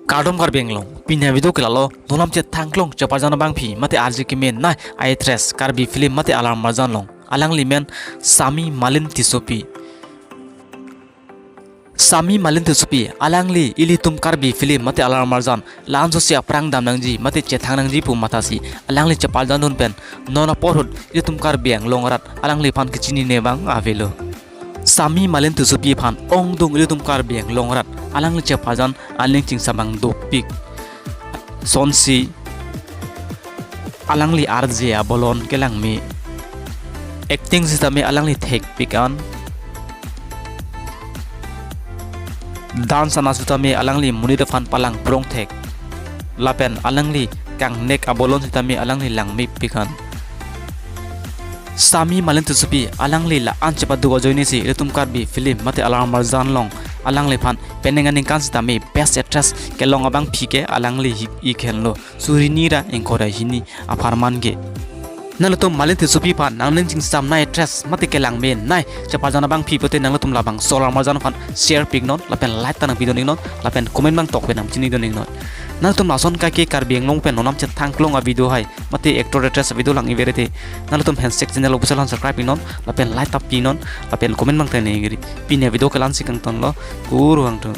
Kardom kar benglong pinya video kelalo nolam che thanglong chaparjana bang phi mate arji kimen na aitres karbi film mate alarm marjan long alang limen Sami Malin Tisopi alang li ili tum karbi film mate alarm marjan lan so sia prang dam nangji mate che thang nangji pu matasi alang li chaparjan don pen nona porhut ili tum kar beng longrat alang li pan kichini ne bang avelo Sami Malin Tisopi phan ong dung ili tum kar beng longrat alang li chaparjan aling ching samang dopik sonsi alang li arjia bolon kelang mi acting system alang li thek pikan dance anasutami alang li munida fan palang prong thek lapen alang li kang nek abolon system alang li lang mi pikan Sami Malin Tisopi alang li la anchepa dugo joini si retum karbi film mate alarm marjan long alang li phan penenganing kan system best actress kelong abang phike alang li i khenlo surinira engkora hini aparman ge nalatum Malin Tisopi phan namlen ching sam na actress mate kelang men nai chaparjana bang phi pote nanglatum labang solar marjan phan share pig non lapen like tanang video ning non lapen comment bang tok penam chini do ning non nalatum lason ka ke karbeng long pen nonam che thangklong a video hai mate actor actress video lang iverete nalatum handshake channel obsal han subscribe non lapen like tap pi non lapen comment bang tane ngiri pin video kelan sikang ton lo guru hang tu